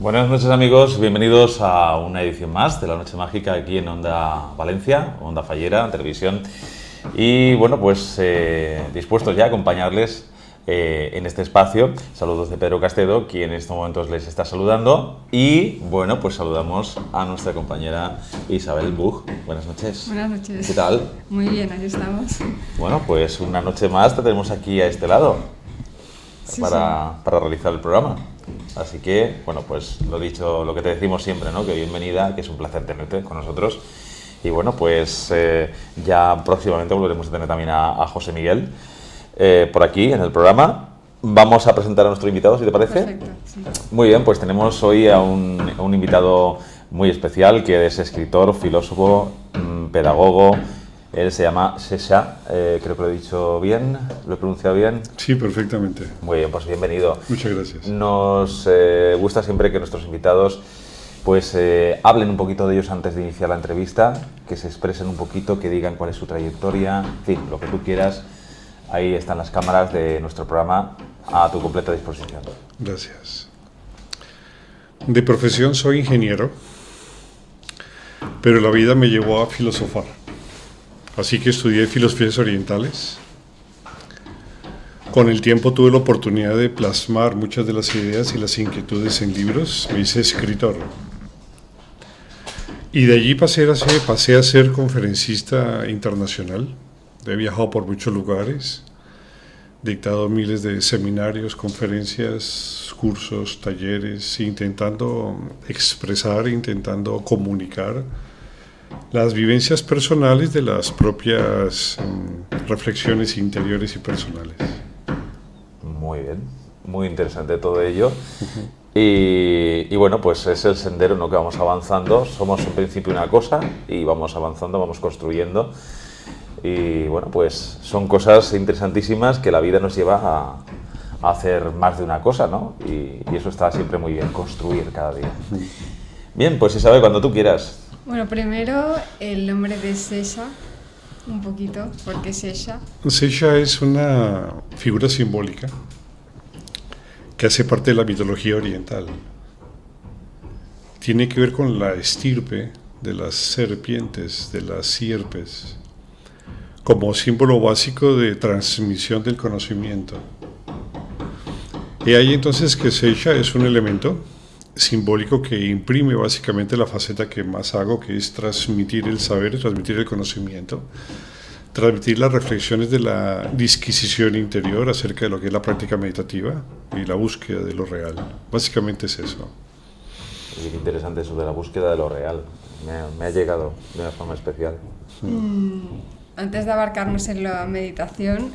Buenas noches amigos, bienvenidos a una edición más de La Noche Mágica aquí en Onda Valencia, Onda Fallera, televisión. Y bueno, pues dispuestos ya a acompañarles en este espacio. Saludos de Pedro Castedo, quien en estos momentos les está saludando. Y bueno, pues saludamos a nuestra compañera Isabel Buch. Buenas noches. Buenas noches. ¿Qué tal? Muy bien, aquí estamos. Bueno, pues una noche más te tenemos aquí a este lado para realizar el programa. Así que, bueno, pues lo dicho, lo que te decimos siempre, ¿no? Que bienvenida, que es un placer tenerte con nosotros. Y bueno, pues ya próximamente volveremos a tener también a José Miguel por aquí en el programa. Vamos a presentar a nuestro invitado, si te parece. Perfecto, sí. Muy bien, pues tenemos hoy a un invitado muy especial, que es escritor, filósofo, pedagogo. Él se llama Sesha, creo que lo he dicho bien, lo he pronunciado bien. Sí, perfectamente. Muy bien, pues bienvenido. Muchas gracias. Nos gusta siempre que nuestros invitados pues hablen un poquito de ellos antes de iniciar la entrevista, que se expresen un poquito, que digan cuál es su trayectoria, en fin, lo que tú quieras. Ahí están las cámaras de nuestro programa a tu completa disposición. Gracias. De profesión soy ingeniero, pero la vida me llevó a filosofar. Así que estudié filosofías orientales. Con el tiempo tuve la oportunidad de plasmar muchas de las ideas y las inquietudes en libros. Me hice escritor. Y de allí pasé a ser conferencista internacional. He viajado por muchos lugares, dictado miles de seminarios, conferencias, cursos, talleres, intentando expresar, intentando comunicar las vivencias personales de las propias reflexiones interiores y personales. Muy bien, muy interesante todo ello. Y bueno, pues es el sendero en lo que vamos avanzando. Somos en principio una cosa y vamos avanzando, vamos construyendo. Y bueno, pues son cosas interesantísimas que la vida nos lleva a hacer más de una cosa, ¿no? Y eso está siempre muy bien, construir cada día. Bien, pues Isabel, cuando tú quieras. Bueno, primero el nombre de Sesha, un poquito, ¿por qué Sesha? Sesha es una figura simbólica que hace parte de la mitología oriental. Tiene que ver con la estirpe de las serpientes, de las sierpes, como símbolo básico de transmisión del conocimiento. Y ahí entonces que Sesha es un elemento simbólico que imprime básicamente la faceta que más hago, que es transmitir el saber, transmitir el conocimiento, transmitir las reflexiones de la disquisición interior acerca de lo que es la práctica meditativa y la búsqueda de lo real. Básicamente es eso. Y qué interesante eso de la búsqueda de lo real. Me ha llegado de una forma especial. Antes de abarcarnos en la meditación,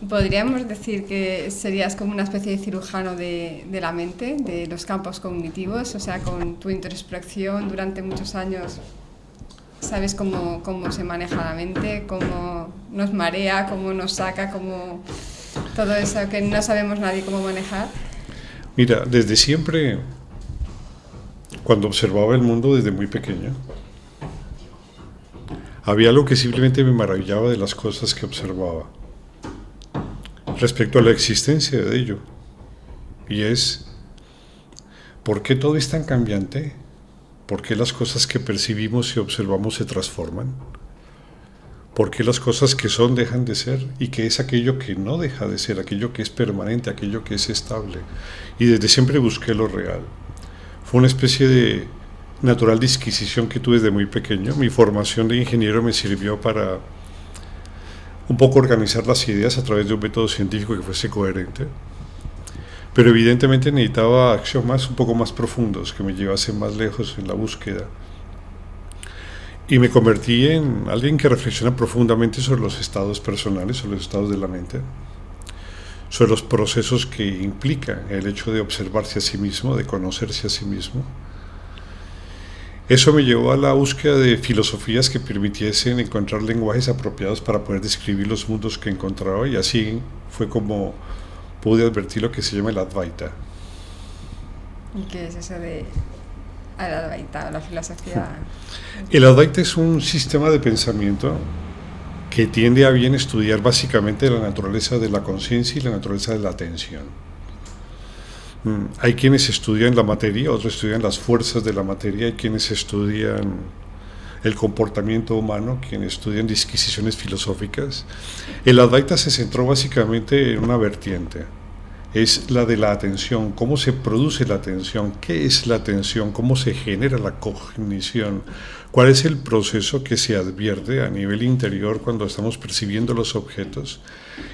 podríamos decir que serías como una especie de cirujano de la mente, de los campos cognitivos, o sea, con tu introspección durante muchos años sabes cómo se maneja la mente, cómo nos marea, cómo nos saca, cómo todo eso que no sabemos nadie cómo manejar. Mira, desde siempre, cuando observaba el mundo desde muy pequeño, había algo que simplemente me maravillaba de las cosas que observaba respecto a la existencia de ello, y es ¿por qué todo es tan cambiante? ¿Por qué las cosas que percibimos y observamos se transforman? ¿Por qué las cosas que son dejan de ser? ¿Y qué es aquello que no deja de ser? Aquello que es permanente, aquello que es estable. Y desde siempre busqué lo real. Fue una especie de natural disquisición que tuve desde muy pequeño. Mi formación de ingeniero me sirvió para un poco organizar las ideas a través de un método científico que fuese coherente, pero evidentemente necesitaba axiomas un poco más profundos que me llevasen más lejos en la búsqueda, y me convertí en alguien que reflexiona profundamente sobre los estados personales, sobre los estados de la mente, sobre los procesos que implica el hecho de observarse a sí mismo, de conocerse a sí mismo. Eso me llevó a la búsqueda de filosofías que permitiesen encontrar lenguajes apropiados para poder describir los mundos que encontraba, y así fue como pude advertir lo que se llama el Advaita. ¿Y qué es eso de el Advaita, la filosofía? El Advaita es un sistema de pensamiento que tiende a bien estudiar básicamente la naturaleza de la conciencia y la naturaleza de la atención. Hay quienes estudian la materia, otros estudian las fuerzas de la materia, hay quienes estudian el comportamiento humano, quienes estudian disquisiciones filosóficas. El Advaita se centró básicamente en una vertiente, es la de la atención, cómo se produce la atención, qué es la atención, cómo se genera la cognición, cuál es el proceso que se advierte a nivel interior cuando estamos percibiendo los objetos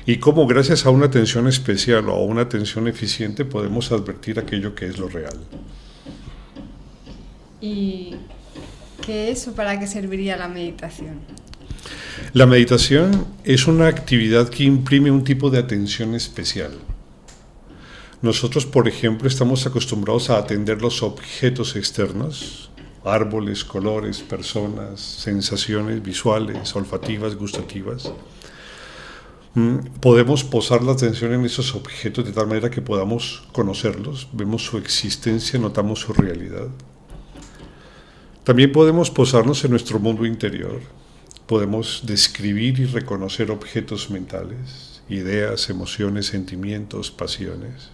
y cómo gracias a una atención especial o a una atención eficiente podemos advertir aquello que es lo real. ¿Y qué es o para qué serviría la meditación? La meditación es una actividad que imprime un tipo de atención especial. Nosotros, por ejemplo, estamos acostumbrados a atender los objetos externos, árboles, colores, personas, sensaciones visuales, olfativas, gustativas. Podemos posar la atención en esos objetos de tal manera que podamos conocerlos, vemos su existencia, notamos su realidad. También podemos posarnos en nuestro mundo interior, podemos describir y reconocer objetos mentales, ideas, emociones, sentimientos, pasiones.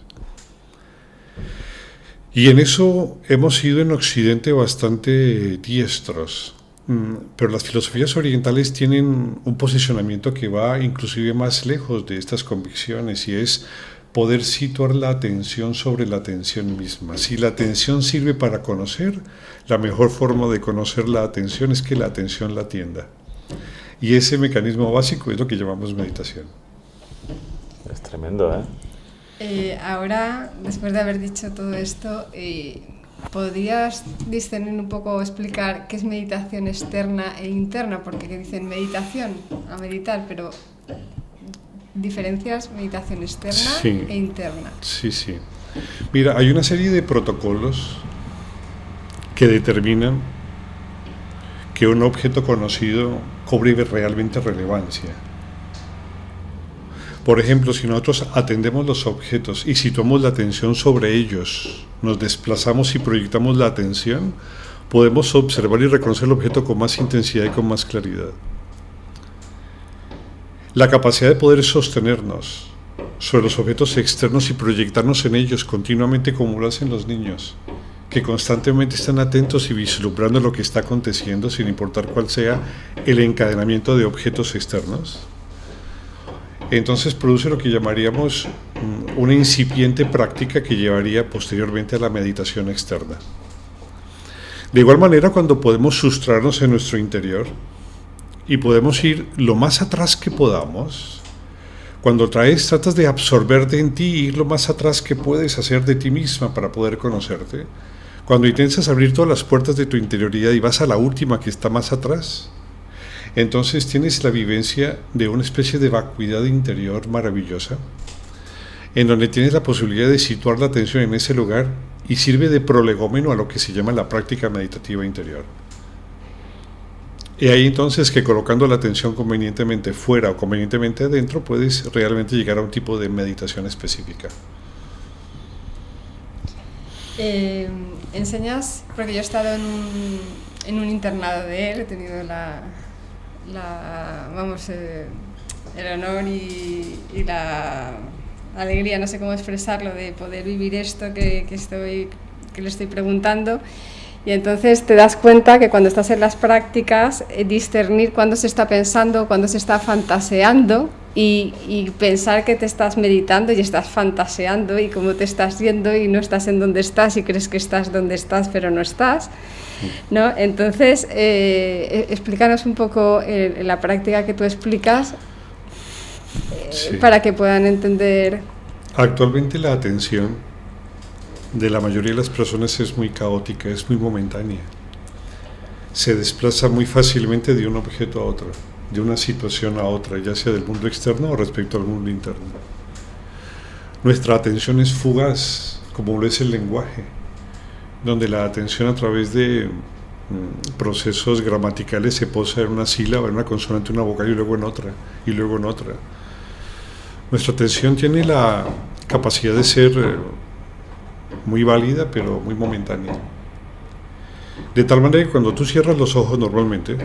Y en eso hemos sido en Occidente bastante diestros, pero las filosofías orientales tienen un posicionamiento que va inclusive más lejos de estas convicciones y es poder situar la atención sobre la atención misma. Si la atención sirve para conocer, la mejor forma de conocer la atención es que la atención la atienda. Y ese mecanismo básico es lo que llamamos meditación. Es tremendo, ¿eh? Ahora, después de haber dicho todo esto, ¿podrías discernir un poco o explicar qué es meditación externa e interna? Porque dicen meditación, a meditar, pero ¿diferencias meditación externa e interna? Sí. Mira, hay una serie de protocolos que determinan que un objeto conocido cobre realmente relevancia. Por ejemplo, si nosotros atendemos los objetos y situamos la atención sobre ellos, nos desplazamos y proyectamos la atención, podemos observar y reconocer el objeto con más intensidad y con más claridad. La capacidad de poder sostenernos sobre los objetos externos y proyectarnos en ellos continuamente como lo hacen los niños, que constantemente están atentos y vislumbrando lo que está aconteciendo sin importar cuál sea el encadenamiento de objetos externos. Entonces produce lo que llamaríamos una incipiente práctica que llevaría posteriormente a la meditación externa. De igual manera, cuando podemos sustraernos en nuestro interior y podemos ir lo más atrás que podamos, cuando tratas de absorberte en ti y ir lo más atrás que puedes hacer de ti misma para poder conocerte, cuando intentas abrir todas las puertas de tu interioridad y vas a la última que está más atrás, entonces tienes la vivencia de una especie de vacuidad interior maravillosa, en donde tienes la posibilidad de situar la atención en ese lugar y sirve de prolegómeno a lo que se llama la práctica meditativa interior. Y ahí entonces que colocando la atención convenientemente fuera o convenientemente adentro, puedes realmente llegar a un tipo de meditación específica. Enseñas, porque yo he estado en un internado de él, he tenido el honor y la alegría, no sé cómo expresarlo, de poder vivir esto que le estoy preguntando. Y entonces te das cuenta que cuando estás en las prácticas, discernir cuándo se está pensando, cuándo se está fantaseando y pensar que te estás meditando y estás fantaseando y cómo te estás yendo y no estás en donde estás y crees que estás donde estás pero no estás, ¿no? Entonces, explícanos un poco la práctica que tú explicas para que puedan entender. Actualmente la atención de la mayoría de las personas es muy caótica, es muy momentánea. Se desplaza muy fácilmente de un objeto a otro, de una situación a otra, ya sea del mundo externo o respecto al mundo interno. Nuestra atención es fugaz, como lo es el lenguaje, donde la atención a través de procesos gramaticales se posa en una sílaba, en una consonante, una vocal y luego en otra, y luego en otra. Nuestra atención tiene la capacidad de ser muy válida, pero muy momentánea. De tal manera que cuando tú cierras los ojos normalmente,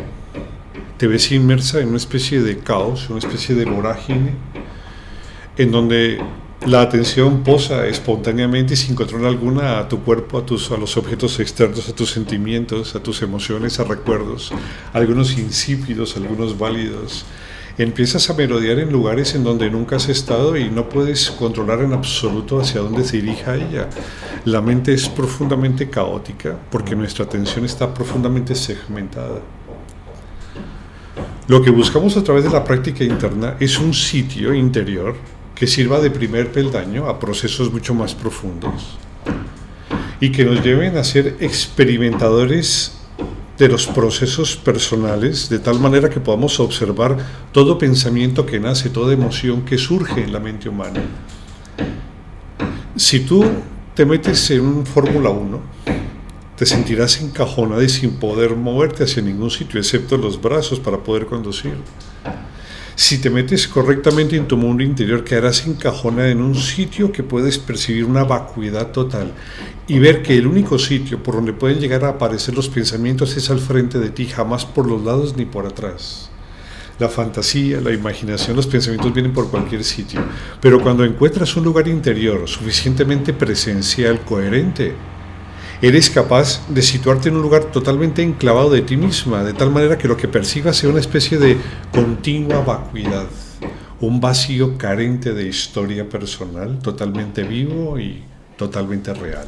te ves inmersa en una especie de caos, una especie de vorágine, en donde La atención posa espontáneamente y sin control alguna a tu cuerpo, a los objetos externos, a tus sentimientos, a tus emociones, a recuerdos, algunos insípidos, algunos válidos. Empiezas a merodear en lugares en donde nunca has estado y no puedes controlar en absoluto hacia dónde se dirija ella. La mente es profundamente caótica porque nuestra atención está profundamente segmentada. Lo que buscamos a través de la práctica interna es un sitio interior que sirva de primer peldaño a procesos mucho más profundos y que nos lleven a ser experimentadores de los procesos personales, de tal manera que podamos observar todo pensamiento que nace, toda emoción que surge en la mente humana. Si tú te metes en un Fórmula 1, te sentirás encajonado y sin poder moverte hacia ningún sitio, excepto los brazos para poder conducir. Si te metes correctamente en tu mundo interior, quedarás encajonado en un sitio que puedes percibir una vacuidad total y ver que el único sitio por donde pueden llegar a aparecer los pensamientos es al frente de ti, jamás por los lados ni por atrás. La fantasía, la imaginación, los pensamientos vienen por cualquier sitio, pero cuando encuentras un lugar interior suficientemente presencial, coherente, eres capaz de situarte en un lugar totalmente enclavado de ti misma, de tal manera que lo que percibas sea una especie de continua vacuidad, un vacío carente de historia personal, totalmente vivo y totalmente real.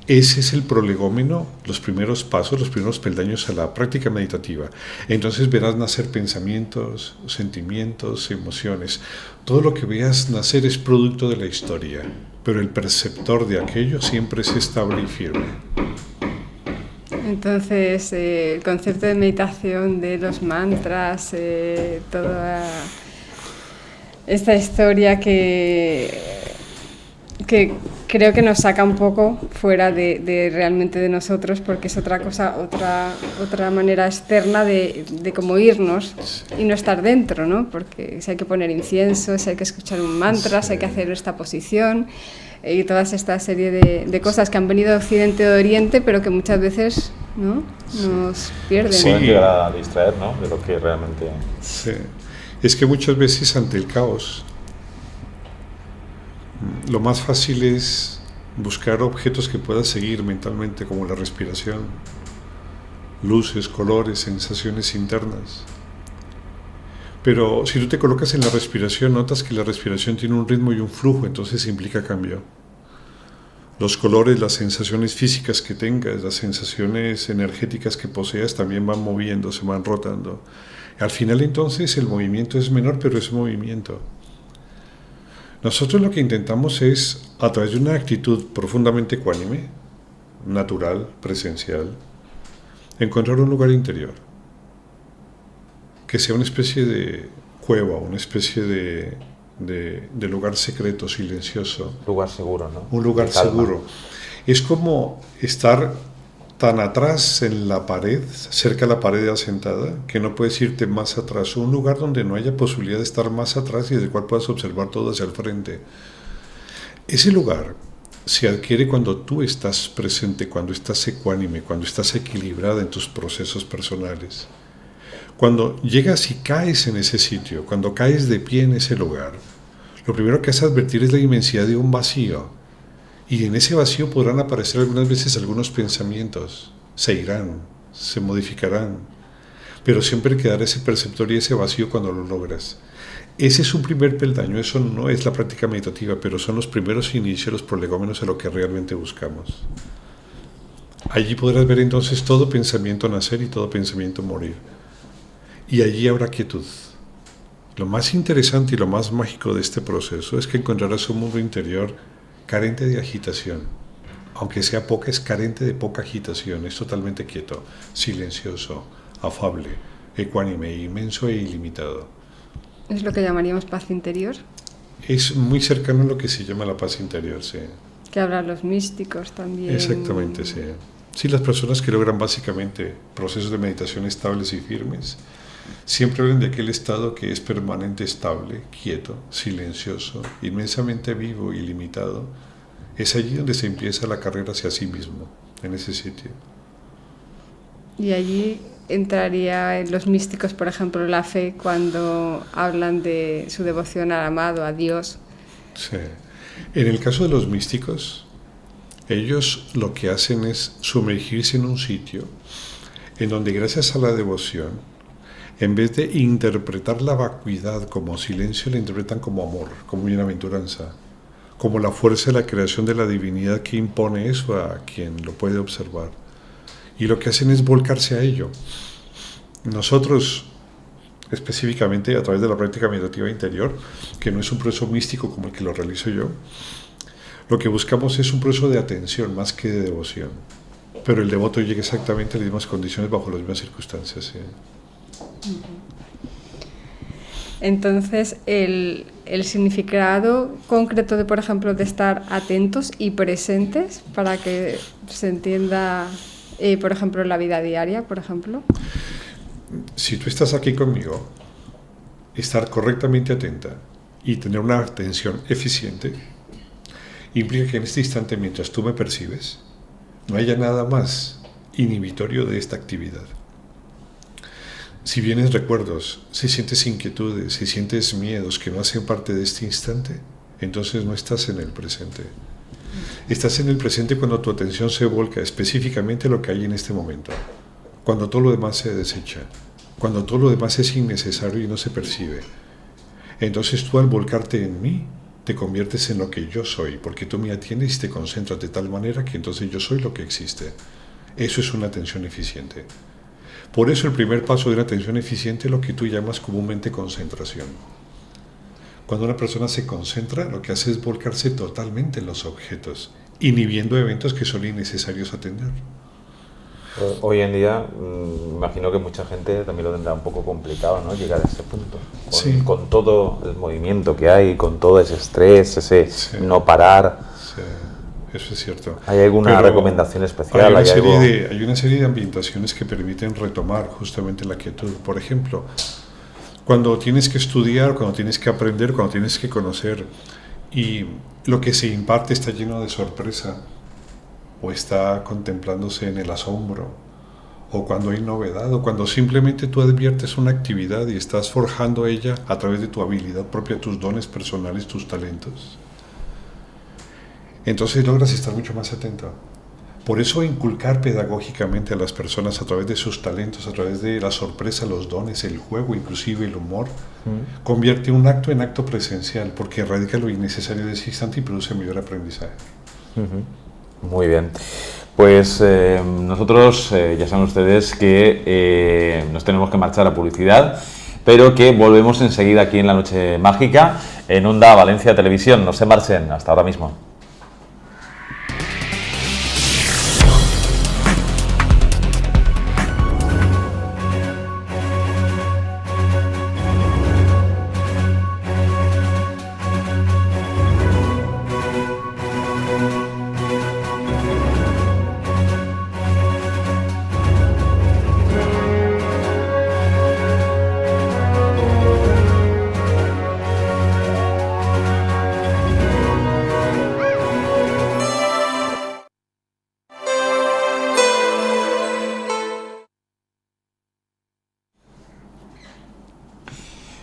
Ese es el prolegómeno, los primeros pasos, los primeros peldaños a la práctica meditativa. Entonces verás nacer pensamientos, sentimientos, emociones. Todo lo que veas nacer es producto de la historia, pero el perceptor de aquello siempre es estable y firme. Entonces, el concepto de meditación, de los mantras, toda esta historia que creo que nos saca un poco fuera de realmente de nosotros, porque es otra cosa, otra manera externa de cómo irnos y no estar dentro, ¿no? Porque si hay que poner incienso, si hay que escuchar un mantra, si hay que hacer esta posición y toda esta serie de cosas que han venido de Occidente o de Oriente, pero que muchas veces, ¿no?, nos pierden. Sí. Pueden llegar a distraer, ¿no?, de lo que realmente... Sí. Es que muchas veces ante el caos, lo más fácil es buscar objetos que puedas seguir mentalmente, como la respiración, luces, colores, sensaciones internas. Pero si tú te colocas en la respiración, notas que la respiración tiene un ritmo y un flujo, entonces implica cambio. Los colores, las sensaciones físicas que tengas, las sensaciones energéticas que poseas también van moviendo, se van rotando. Al final entonces el movimiento es menor, pero es movimiento. Nosotros lo que intentamos es, a través de una actitud profundamente ecuánime, natural, presencial, encontrar un lugar interior, que sea una especie de cueva, una especie de lugar secreto, silencioso. Lugar seguro, ¿no? Un lugar seguro. Es como estar tan atrás en la pared, cerca de la pared asentada, que no puedes irte más atrás. Un lugar donde no haya posibilidad de estar más atrás y del cual puedas observar todo hacia el frente. Ese lugar se adquiere cuando tú estás presente, cuando estás ecuánime, cuando estás equilibrada en tus procesos personales. Cuando llegas y caes en ese sitio, cuando caes de pie en ese lugar, lo primero que has de advertir es la inmensidad de un vacío. Y en ese vacío podrán aparecer algunas veces algunos pensamientos, se irán, se modificarán, pero siempre quedará ese perceptor y ese vacío cuando lo logras. Ese es un primer peldaño, eso no es la práctica meditativa, pero son los primeros inicios, los prolegómenos a lo que realmente buscamos. Allí podrás ver entonces todo pensamiento nacer y todo pensamiento morir. Y allí habrá quietud. Lo más interesante y lo más mágico de este proceso es que encontrarás un mundo interior carente de agitación. Aunque sea poca, es carente de poca agitación, es totalmente quieto, silencioso, afable, ecuánime, inmenso e ilimitado. ¿Es lo que llamaríamos paz interior? Es muy cercano a lo que se llama la paz interior, sí. Que hablan los místicos también. Exactamente, sí. Sí, las personas que logran básicamente procesos de meditación estables y firmes, siempre hablan de aquel estado que es permanente, estable, quieto, silencioso, inmensamente vivo, ilimitado. Es allí donde se empieza la carrera hacia sí mismo, en ese sitio. Y allí entraría en los místicos, por ejemplo, la fe, cuando hablan de su devoción al amado, a Dios, Sí. En el caso de los místicos, ellos lo que hacen es sumergirse en un sitio en donde gracias a la devoción, en vez de interpretar la vacuidad como silencio, la interpretan como amor, como bienaventuranza, como la fuerza de la creación de la divinidad que impone eso a quien lo puede observar. Y lo que hacen es volcarse a ello. Nosotros, específicamente a través de la práctica meditativa interior, que no es un proceso místico como el que lo realizo yo, lo que buscamos es un proceso de atención más que de devoción. Pero el devoto llega exactamente a las mismas condiciones bajo las mismas circunstancias. ¿Sí? Entonces, el significado concreto de, por ejemplo, de estar atentos y presentes para que se entienda, por ejemplo, en la vida diaria, por ejemplo. Si tú estás aquí conmigo, estar correctamente atenta y tener una atención eficiente implica que en este instante, mientras tú me percibes, no haya nada más inhibitorio de esta actividad. Si vienes recuerdos, si sientes inquietudes, si sientes miedos que no hacen parte de este instante, entonces no estás en el presente. Estás en el presente cuando tu atención se volca específicamente a lo que hay en este momento, cuando todo lo demás se desecha, cuando todo lo demás es innecesario y no se percibe. Entonces tú al volcarte en mí, te conviertes en lo que yo soy, porque tú me atiendes y te concentras de tal manera que entonces yo soy lo que existe. Eso es una atención eficiente. Por eso el primer paso de una atención eficiente es lo que tú llamas comúnmente concentración. Cuando una persona se concentra, lo que hace es volcarse totalmente en los objetos, inhibiendo eventos que son innecesarios atender. Hoy en día, imagino que mucha gente también lo tendrá un poco complicado, ¿no? Llegar a ese punto. Sí. Con todo el movimiento que hay, con todo ese estrés, ese Sí. no parar. Sí, eso es cierto. ¿Hay alguna Pero recomendación especial? hay una serie de ambientaciones que permiten retomar justamente la quietud. Por ejemplo, cuando tienes que estudiar, cuando tienes que aprender, cuando tienes que conocer y lo que se imparte está lleno de sorpresa, o está contemplándose en el asombro, o cuando hay novedad, o cuando simplemente tú adviertes una actividad y estás forjando ella a través de tu habilidad propia, tus dones personales, tus talentos. Entonces logras estar mucho más atento. Por eso inculcar pedagógicamente a las personas a través de sus talentos, a través de la sorpresa, los dones, el juego, inclusive el humor, convierte un acto en acto presencial, porque erradica lo innecesario de ese instante y produce mayor aprendizaje. Muy bien. Pues nosotros, ya saben ustedes que nos tenemos que marchar a publicidad, pero que volvemos enseguida aquí en La Noche Mágica, en Onda Valencia Televisión. No se marchen, hasta ahora mismo.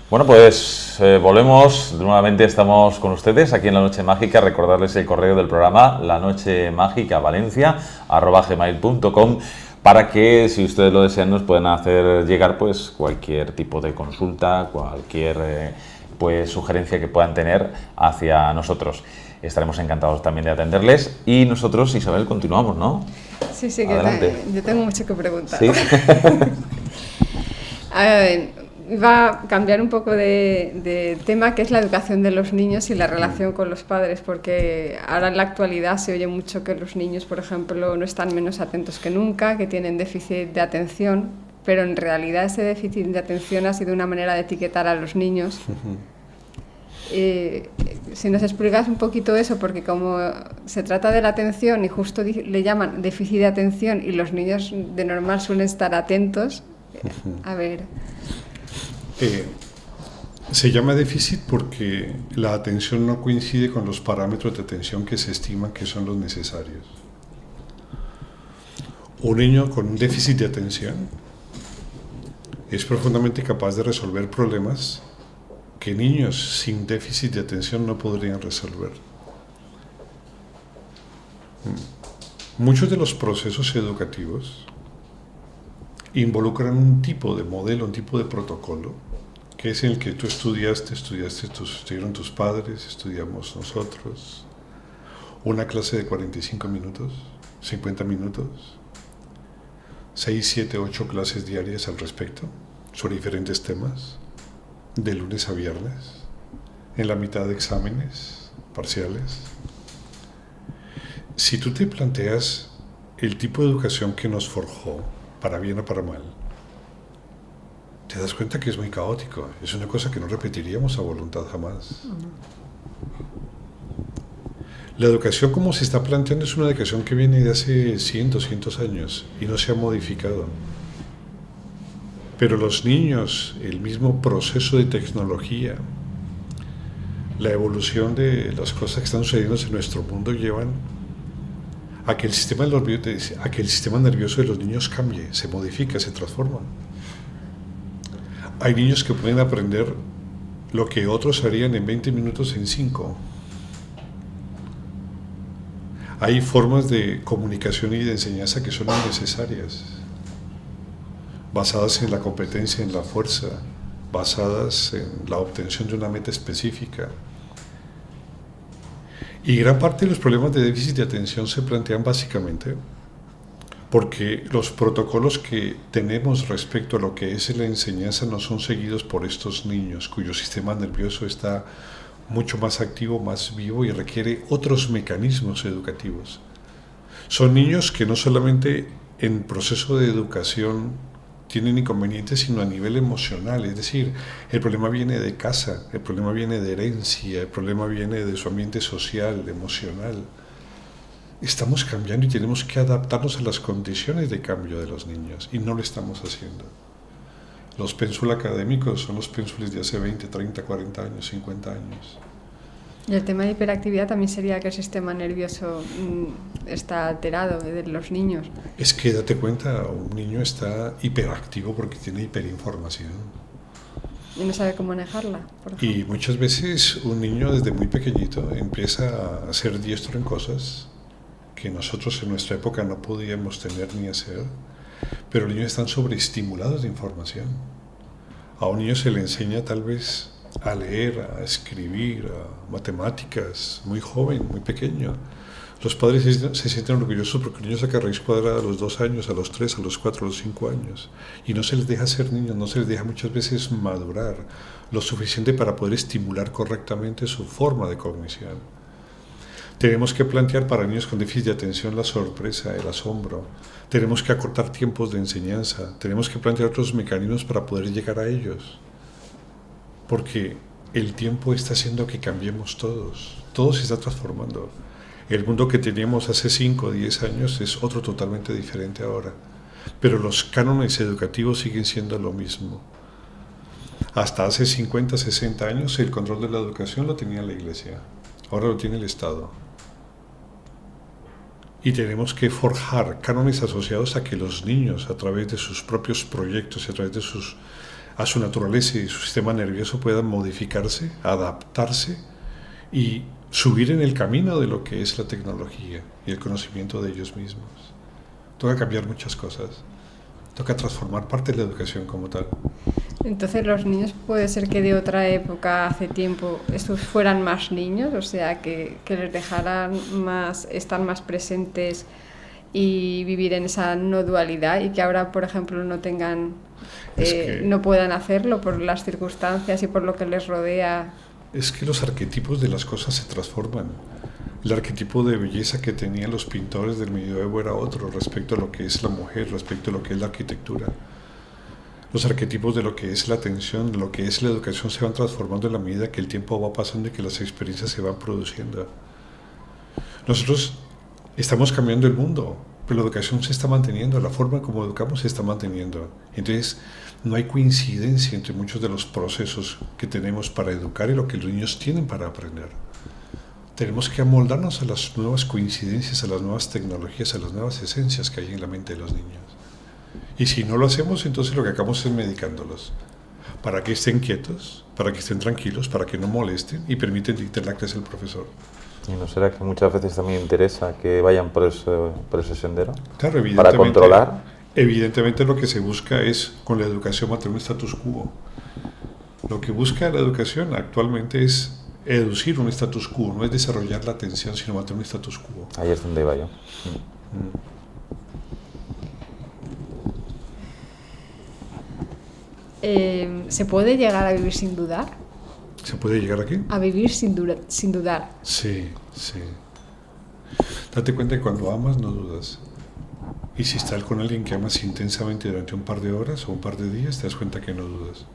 Bueno, pues volvemos, nuevamente estamos con ustedes aquí en La Noche Mágica. Recordarles el correo del programa, lanochemagicavalencia@gmail.com, para que, si ustedes lo desean, nos puedan hacer llegar pues cualquier tipo de consulta, cualquier pues sugerencia que puedan tener hacia nosotros. Estaremos encantados también de atenderles. Y nosotros, Isabel, continuamos, ¿no? Sí, sí, Adelante. yo tengo mucho que preguntar. ¿Sí? A ver, iba a cambiar un poco de tema, que es la educación de los niños y la relación con los padres, porque ahora en la actualidad se oye mucho que los niños, por ejemplo, no están menos atentos que nunca, que tienen déficit de atención, pero en realidad ese déficit de atención ha sido una manera de etiquetar a los niños. Si nos explicas un poquito eso, porque como se trata de la atención y justo le llaman déficit de atención y los niños de normal suelen estar atentos, a ver... Se llama déficit porque la atención no coincide con los parámetros de atención que se estiman que son los necesarios. Un niño con un déficit de atención es profundamente capaz de resolver problemas que niños sin déficit de atención no podrían resolver. Muchos de los procesos educativos involucran un tipo de modelo, un tipo de protocolo, que es el que tú estudiaron tus padres, estudiamos nosotros. Una clase de 45 minutos, 50 minutos, 6, 7, 8 clases diarias al respecto, sobre diferentes temas, de lunes a viernes, en la mitad de exámenes parciales. Si tú te planteas el tipo de educación que nos forjó, para bien o para mal, te das cuenta que es muy caótico, es una cosa que no repetiríamos a voluntad jamás. La educación como se está planteando es una educación que viene de hace 100, 200 años y no se ha modificado. Pero los niños, el mismo proceso de tecnología, la evolución de las cosas que están sucediendo en nuestro mundo llevan a que el sistema nervioso de los niños cambie, se modifica, se transforma. Hay niños que pueden aprender lo que otros harían en 20 minutos en 5. Hay formas de comunicación y de enseñanza que son innecesarias, basadas en la competencia, en la fuerza, basadas en la obtención de una meta específica. Y gran parte de los problemas de déficit de atención se plantean básicamente porque los protocolos que tenemos respecto a lo que es la enseñanza no son seguidos por estos niños cuyo sistema nervioso está mucho más activo, más vivo y requiere otros mecanismos educativos. Son niños que no solamente en proceso de educación tienen inconvenientes, sino a nivel emocional, es decir, el problema viene de casa, el problema viene de herencia, el problema viene de su ambiente social, emocional. Estamos cambiando y tenemos que adaptarnos a las condiciones de cambio de los niños y no lo estamos haciendo. Los pénsul académicos son los pénsules de hace 20, 30, 40 años, 50 años. Y el tema de hiperactividad también sería que el sistema nervioso está alterado de los niños. Es que date cuenta, un niño está hiperactivo porque tiene hiperinformación. Y no sabe cómo manejarla, por ejemplo. Y muchas veces un niño desde muy pequeñito empieza a ser diestro en cosas que nosotros en nuestra época no podíamos tener ni hacer, pero los niños están sobreestimulados de información. A un niño se le enseña tal vez a leer, a escribir, a matemáticas, muy joven, muy pequeño. Los padres se sienten orgullosos porque el niño saca raíz cuadrada a los 2 años, a los 3, a los 4, a los 5 años. Y no se les deja ser niños, no se les deja muchas veces madurar lo suficiente para poder estimular correctamente su forma de cognición. Tenemos que plantear para niños con déficit de atención la sorpresa, el asombro. Tenemos que acortar tiempos de enseñanza. Tenemos que plantear otros mecanismos para poder llegar a ellos. Porque el tiempo está haciendo que cambiemos todos. Todo se está transformando. El mundo que teníamos hace 5 o 10 años es otro totalmente diferente ahora. Pero los cánones educativos siguen siendo lo mismo. Hasta hace 50, 60 años el control de la educación lo tenía la Iglesia. Ahora lo tiene el Estado. Y tenemos que forjar cánones asociados a que los niños, a través de sus propios proyectos y a través de a su naturaleza y su sistema nervioso, puedan modificarse, adaptarse y subir en el camino de lo que es la tecnología y el conocimiento de ellos mismos. Toca cambiar muchas cosas. Toca transformar parte de la educación como tal. Entonces los niños puede ser que de otra época, hace tiempo, estos fueran más niños, o sea, que les dejaran estar más presentes y vivir en esa no dualidad, y que ahora, por ejemplo, no puedan hacerlo por las circunstancias y por lo que les rodea. Es que los arquetipos de las cosas se transforman. El arquetipo de belleza que tenían los pintores del medioevo era otro respecto a lo que es la mujer, respecto a lo que es la arquitectura. Los arquetipos de lo que es la atención, de lo que es la educación se van transformando en la medida que el tiempo va pasando y que las experiencias se van produciendo. Nosotros estamos cambiando el mundo, pero la educación se está manteniendo, la forma como educamos se está manteniendo. Entonces, no hay coincidencia entre muchos de los procesos que tenemos para educar y lo que los niños tienen para aprender. Tenemos que amoldarnos a las nuevas coincidencias, a las nuevas tecnologías, a las nuevas esencias que hay en la mente de los niños. Y si no lo hacemos, entonces lo que acabamos es medicándolos. para que estén quietos, para que estén tranquilos, para que no molesten y permiten dictar la clase al profesor. ¿Y no será que muchas veces también interesa que vayan por ese sendero? Claro, Para controlar. Evidentemente lo que se busca es, con la educación, mantener un status quo. Lo que busca la educación actualmente es educir un status quo, no es desarrollar la atención, sino mantener un status quo. Ahí es donde iba yo. ¿Se puede llegar a vivir sin dudar? ¿Se puede llegar aquí? A vivir sin dudar. Sí, sí. Date cuenta que cuando amas no dudas. Y si estás con alguien que amas intensamente durante un par de horas o un par de días, te das cuenta que no dudas.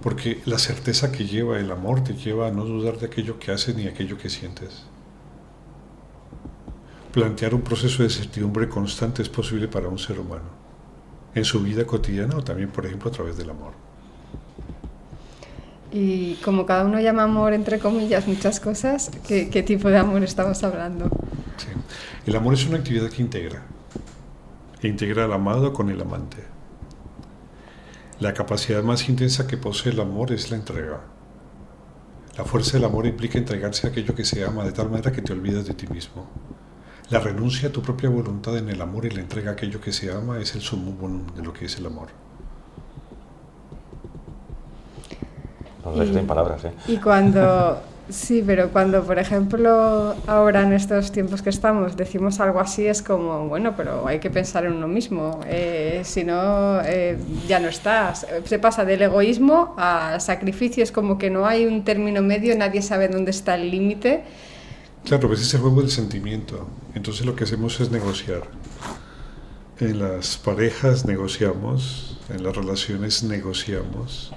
Porque la certeza que lleva el amor te lleva a no dudar de aquello que haces ni aquello que sientes. Plantear un proceso de certidumbre constante es posible para un ser humano, en su vida cotidiana o también, por ejemplo, a través del amor. Y como cada uno llama amor, entre comillas, muchas cosas, ¿qué tipo de amor estamos hablando? Sí. El amor es una actividad que integra al amado con el amante. La capacidad más intensa que posee el amor es la entrega. La fuerza del amor implica entregarse a aquello que se ama de tal manera que te olvidas de ti mismo. La renuncia a tu propia voluntad en el amor y la entrega a aquello que se ama es el sumum bonum de lo que es el amor. Nos dejas sin palabras, ¿eh? Y cuando, sí, pero cuando, por ejemplo, ahora en estos tiempos que estamos, decimos algo así, es como, bueno, pero hay que pensar en uno mismo, si no, ya no estás. Se pasa del egoísmo al sacrificio, es como que no hay un término medio, nadie sabe dónde está el límite. Claro, pues es el juego del sentimiento. Entonces lo que hacemos es negociar. En las parejas negociamos, en las relaciones negociamos.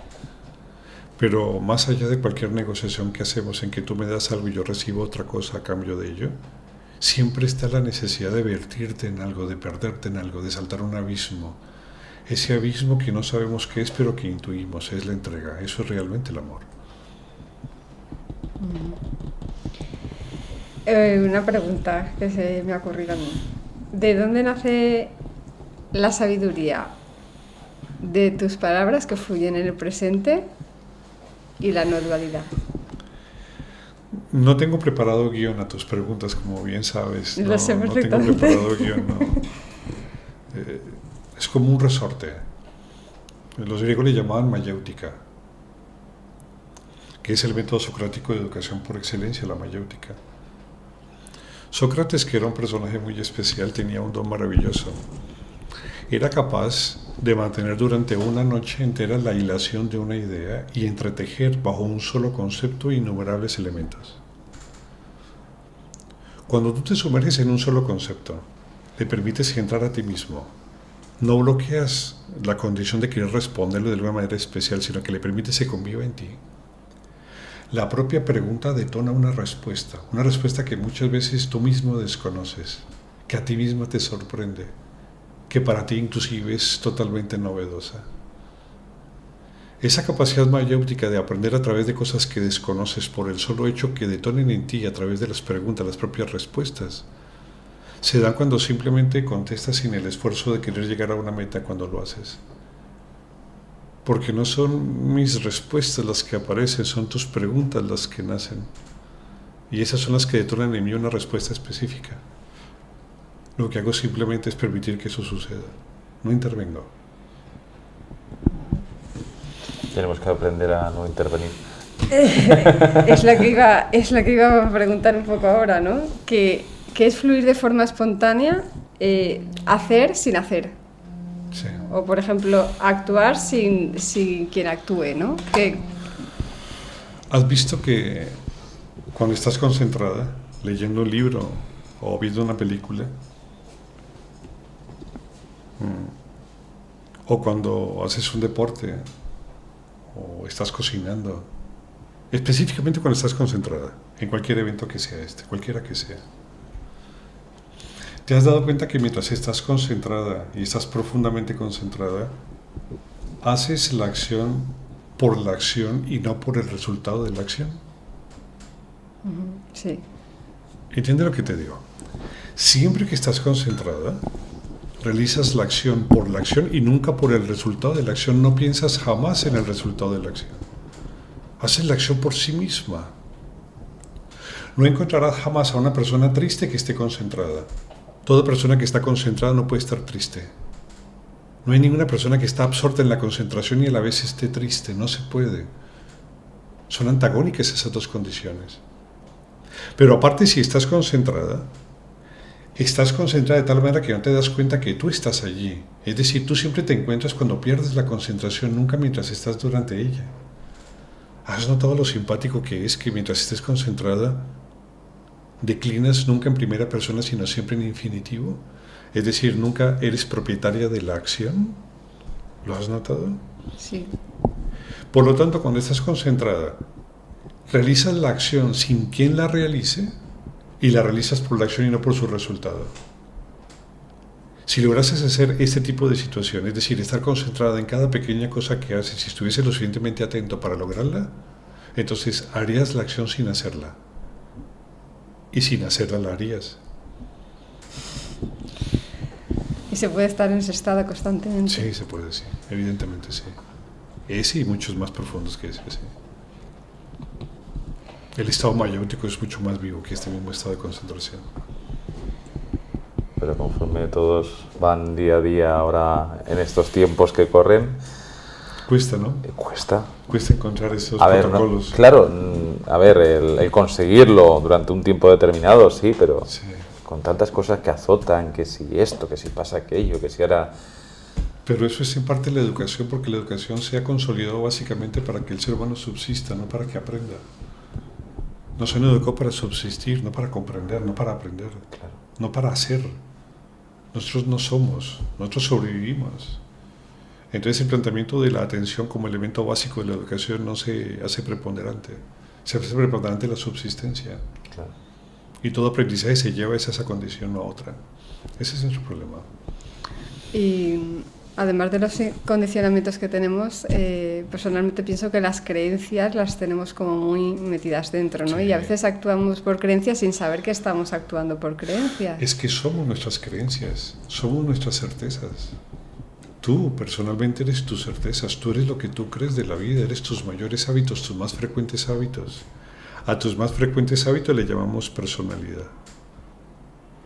Pero más allá de cualquier negociación que hacemos en que tú me das algo y yo recibo otra cosa a cambio de ello, siempre está la necesidad de vertirte en algo, de perderte en algo, de saltar un abismo. Ese abismo que no sabemos qué es, pero que intuimos, es la entrega. Eso es realmente el amor. Una pregunta que se me ha ocurrido a mí. ¿De dónde nace la sabiduría? ¿De tus palabras que fluyen en el presente y la no dualidad? No tengo preparado guión a tus preguntas, como bien sabes. Lo sé perfectamente. No tengo preparado guión, no. Es como un resorte. Los griegos le llamaban mayéutica, que es el método socrático de educación por excelencia, la mayéutica. Sócrates, que era un personaje muy especial, tenía un don maravilloso. Era capaz de mantener durante una noche entera la hilación de una idea y entretejer bajo un solo concepto innumerables elementos. Cuando tú te sumerges en un solo concepto, le permites entrar a ti mismo. No bloqueas la condición de querer responderlo de alguna manera especial, sino que le permites que conviva en ti. La propia pregunta detona una respuesta que muchas veces tú mismo desconoces, que a ti mismo te sorprende, que para ti inclusive es totalmente novedosa. Esa capacidad mayéutica de aprender a través de cosas que desconoces por el solo hecho que detonen en ti a través de las preguntas, las propias respuestas, se da cuando simplemente contestas sin el esfuerzo de querer llegar a una meta cuando lo haces. Porque no son mis respuestas las que aparecen, son tus preguntas las que nacen. Y esas son las que detonan en mí una respuesta específica. Lo que hago simplemente es permitir que eso suceda. No intervengo. Tenemos que aprender a no intervenir. Es lo que iba a preguntar un poco ahora, ¿no? Que es fluir de forma espontánea, hacer sin hacer. Sí. O, por ejemplo, actuar sin quien actúe, ¿no? ¿Has visto que cuando estás concentrada, leyendo un libro o viendo una película, o cuando haces un deporte, o estás cocinando, específicamente cuando estás concentrada, en cualquier evento que sea cualquiera que sea, ¿te has dado cuenta que mientras estás concentrada y estás profundamente concentrada, haces la acción por la acción y no por el resultado de la acción? Sí. ¿Entiendes lo que te digo? Siempre que estás concentrada, Realizas la acción por la acción y nunca por el resultado de la acción. No piensas jamás en el resultado de la acción. Haces la acción por sí misma. No encontrarás jamás a una persona triste que esté concentrada. Toda persona que está concentrada no puede estar triste. No hay ninguna persona que está absorta en la concentración y a la vez esté triste. No se puede. Son antagónicas esas dos condiciones. Pero aparte, si estás concentrada de tal manera que no te das cuenta que tú estás allí. Es decir, tú siempre te encuentras cuando pierdes la concentración, nunca mientras estás durante ella. ¿Has notado lo simpático que es que mientras estés concentrada, declinas nunca en primera persona, sino siempre en infinitivo? Es decir, nunca eres propietaria de la acción. ¿Lo has notado? Sí. Por lo tanto, cuando estás concentrada, realizas la acción sin quien la realice y la realizas por la acción y no por su resultado. Si lograses hacer este tipo de situación, es decir, estar concentrada en cada pequeña cosa que haces, si estuviese lo suficientemente atento para lograrla, entonces harías la acción sin hacerla. Y sin hacerla la harías. ¿Y se puede estar en ese estado constantemente? Sí, se puede, sí. Evidentemente, sí. Ese y muchos más profundos que ese, sí. El estado mayéutico es mucho más vivo que este mismo estado de concentración. Pero conforme todos van día a día ahora en estos tiempos que corren... Cuesta, ¿no? Cuesta. Cuesta encontrar esos No, protocolos. claro, a ver, el conseguirlo durante un tiempo determinado, sí, pero Sí. con tantas cosas que azotan, que si esto, que si pasa aquello, que si ahora... Pero eso es en parte la educación, porque la educación se ha consolidado básicamente para que el ser humano subsista, no para que aprenda. Nos han educado para subsistir, no para comprender, no para aprender, Claro. no para hacer. Nosotros no somos, nosotros sobrevivimos. Entonces el planteamiento de la atención como elemento básico de la educación no se hace preponderante. Se hace preponderante la subsistencia. Claro. Y todo aprendizaje se lleva a esa condición, no a otra. Ese es nuestro problema. Y además de los condicionamientos que tenemos, personalmente pienso que las creencias las tenemos como muy metidas dentro, ¿no? Sí. Y a veces actuamos por creencias sin saber que estamos actuando por creencias. Es que somos nuestras creencias, somos nuestras certezas. Tú personalmente eres tus certezas, tú eres lo que tú crees de la vida, eres tus mayores hábitos, tus más frecuentes hábitos. A tus más frecuentes hábitos le llamamos personalidad.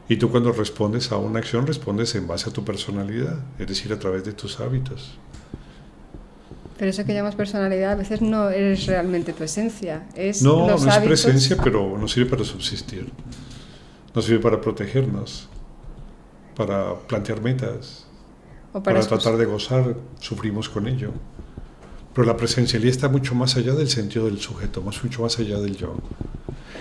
Y tú cuando respondes a una acción, respondes en base a tu personalidad, es decir, a través de tus hábitos. Pero eso que llamamos personalidad a veces no es realmente tu esencia, es No, los no es hábitos. presencia, pero nos sirve para subsistir. Nos sirve para protegernos, para plantear metas, O para para tratar de gozar, sufrimos con ello. Pero la presencialidad está mucho más allá del sentido del sujeto, mucho más allá del yo.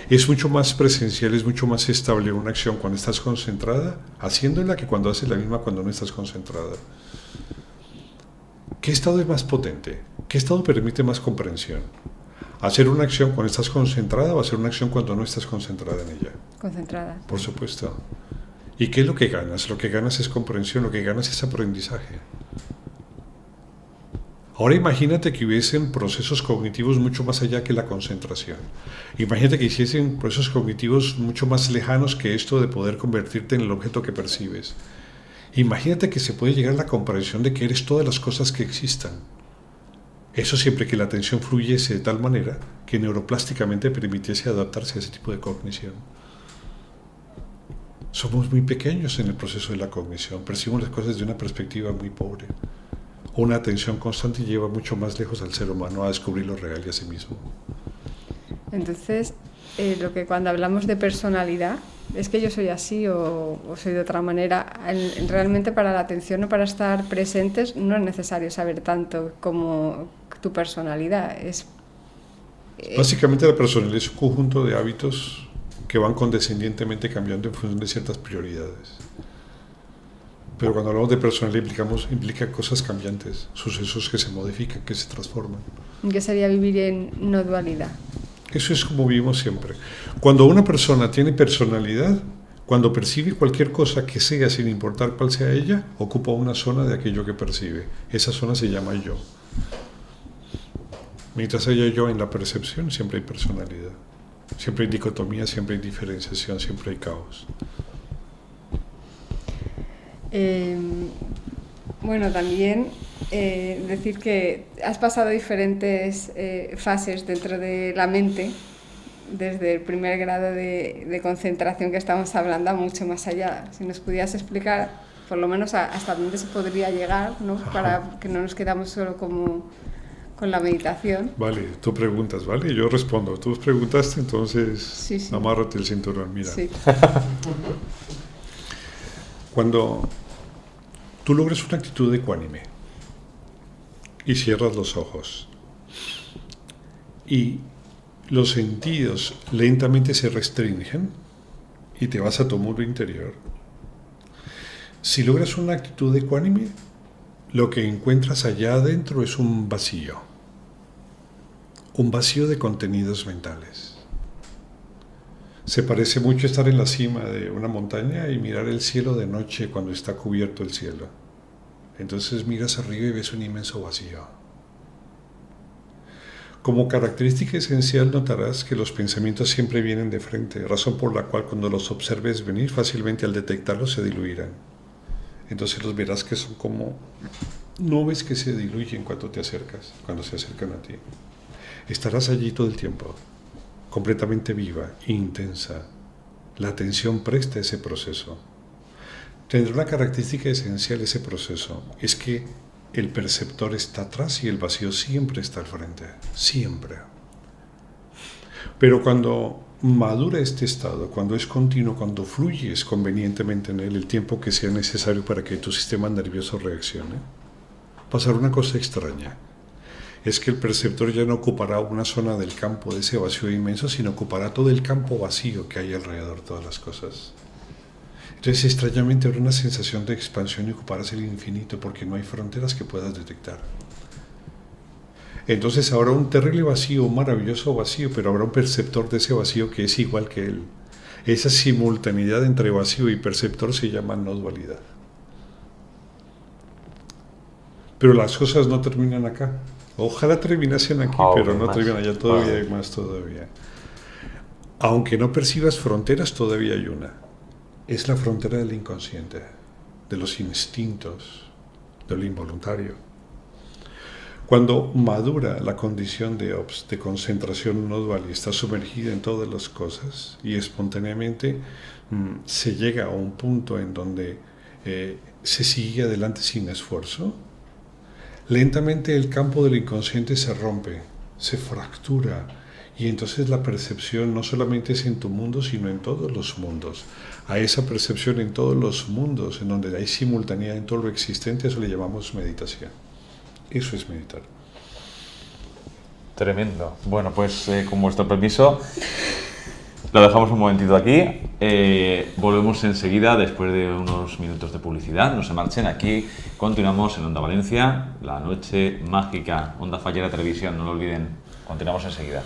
Es mucho más presencial, es mucho más estable una acción cuando estás concentrada, haciéndola, que cuando haces la misma cuando no estás concentrada. ¿Qué estado es más potente? ¿Qué estado permite más comprensión? ¿Hacer una acción cuando estás concentrada o hacer una acción cuando no estás concentrada en ella? Concentrada. Por supuesto. ¿Y qué es lo que ganas? Lo que ganas es comprensión, lo que ganas es aprendizaje. Ahora imagínate que hubiesen procesos cognitivos mucho más allá que la concentración. Imagínate que hiciesen procesos cognitivos mucho más lejanos que esto de poder convertirte en el objeto que percibes. Imagínate que se puede llegar a la comprensión de que eres todas las cosas que existan. Eso siempre que la atención fluyese de tal manera que neuroplásticamente permitiese adaptarse a ese tipo de cognición. Somos muy pequeños en el proceso de la cognición, percibimos las cosas de una perspectiva muy pobre. Una atención constante lleva mucho más lejos al ser humano a descubrir lo real y a sí mismo. Entonces, lo que cuando hablamos de personalidad, es que yo soy así o soy de otra manera. Realmente para la atención o para estar presentes no es necesario saber tanto como tu personalidad. Básicamente la personalidad es un conjunto de hábitos que van condescendientemente cambiando en función de ciertas prioridades. Pero cuando hablamos de personalidad implica cosas cambiantes, sucesos que se modifican, que se transforman. ¿Qué sería vivir en no dualidad? Eso es como vivimos siempre. Cuando una persona tiene personalidad, cuando percibe cualquier cosa que sea, sin importar cuál sea ella, ocupa una zona de aquello que percibe. Esa zona se llama yo. Mientras haya yo en la percepción, siempre hay personalidad. Siempre hay dicotomía, siempre hay diferenciación, siempre hay caos. Bueno, también decir que has pasado diferentes fases dentro de la mente, desde el primer grado de concentración que estamos hablando a mucho más allá. Si nos pudieras explicar, por lo menos hasta dónde se podría llegar, ¿no? Para que no nos quedamos solo como con la meditación. Vale, tú preguntas, ¿vale? Yo respondo. Tú preguntaste, entonces Sí. amárrate el cinturón, mira. Sí. Cuando tú logras una actitud ecuánime y cierras los ojos y los sentidos lentamente se restringen y te vas a tu mundo interior, si logras una actitud ecuánime, lo que encuentras allá adentro es un vacío de contenidos mentales. Se parece mucho estar en la cima de una montaña y mirar el cielo de noche cuando está cubierto el cielo. Entonces miras arriba y ves un inmenso vacío. Como característica esencial notarás que los pensamientos siempre vienen de frente, razón por la cual cuando los observes venir fácilmente al detectarlos se diluirán. Entonces los verás que son como nubes que se diluyen cuando te acercas, cuando se acercan a ti. Estarás allí todo el tiempo, completamente viva, intensa. La atención presta a ese proceso. Tendrá una característica esencial ese proceso, es que el perceptor está atrás y el vacío siempre está al frente, siempre. Pero cuando madura este estado, cuando es continuo, cuando fluyes convenientemente en él el tiempo que sea necesario para que tu sistema nervioso reaccione, pasará una cosa extraña. Es que el perceptor ya no ocupará una zona del campo de ese vacío inmenso, sino ocupará todo el campo vacío que hay alrededor de todas las cosas. Entonces, extrañamente habrá una sensación de expansión y ocuparás el infinito porque no hay fronteras que puedas detectar. Entonces habrá un terrible vacío, un maravilloso vacío, pero habrá un perceptor de ese vacío que es igual que él. Esa simultaneidad entre vacío y perceptor se llama no dualidad. Pero las cosas no terminan acá. Ojalá terminasen aquí, pero no terminan allá, todavía hay más todavía. Aunque no percibas fronteras, todavía hay una. Es la frontera del inconsciente, de los instintos, de lo involuntario. Cuando madura la condición de concentración no dual y está sumergida en todas las cosas y espontáneamente se llega a un punto en donde se sigue adelante sin esfuerzo, lentamente el campo del inconsciente se rompe, se fractura y entonces la percepción no solamente es en tu mundo sino en todos los mundos. A esa percepción en todos los mundos, en donde hay simultaneidad en todo lo existente, eso le llamamos meditación. Eso es meditar. Tremendo. Bueno, pues con vuestro permiso, lo dejamos un momentito aquí. Volvemos enseguida, después de unos minutos de publicidad. No se marchen, aquí continuamos en Onda Valencia, la noche mágica, Onda Fallera Televisión, no lo olviden. Continuamos enseguida.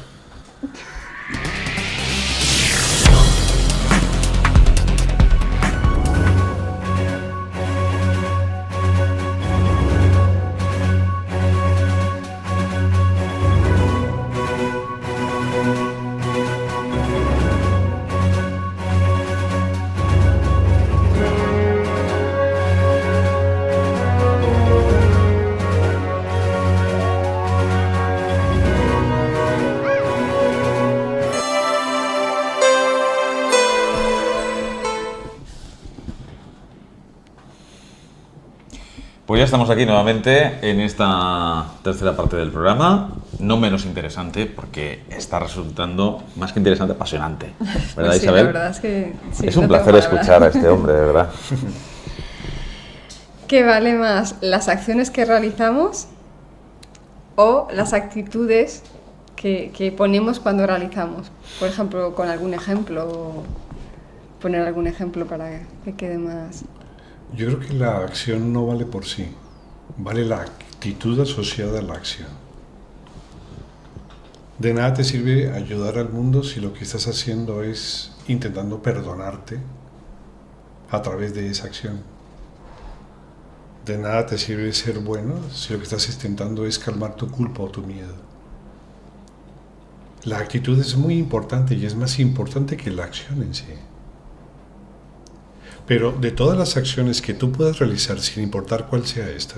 Pues ya estamos aquí nuevamente en esta tercera parte del programa, no menos interesante porque está resultando más que interesante, apasionante. ¿Verdad, pues sí, Isabel? La verdad es que sí, es un placer escuchar a este hombre, de verdad. ¿Qué vale más, las acciones que realizamos o las actitudes que ponemos cuando realizamos? Por ejemplo, con algún ejemplo, poner algún ejemplo para que quede más... Yo creo que la acción no vale por sí, vale la actitud asociada a la acción. De nada te sirve ayudar al mundo si lo que estás haciendo es intentando perdonarte a través de esa acción. De nada te sirve ser bueno si lo que estás intentando es calmar tu culpa o tu miedo. La actitud es muy importante y es más importante que la acción en sí. Pero de todas las acciones que tú puedas realizar, sin importar cuál sea esta,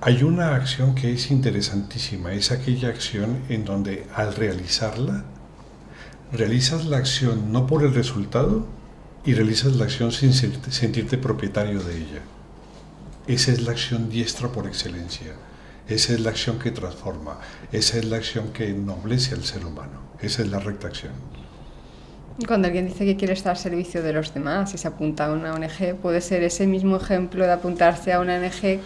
hay una acción que es interesantísima. Es aquella acción en donde al realizarla, realizas la acción no por el resultado y realizas la acción sin sentirte propietario de ella. Esa es la acción diestra por excelencia. Esa es la acción que transforma. Esa es la acción que ennoblece al ser humano. Esa es la recta acción. Cuando alguien dice que quiere estar al servicio de los demás y se apunta a una ONG, puede ser ese mismo ejemplo de apuntarse a una ONG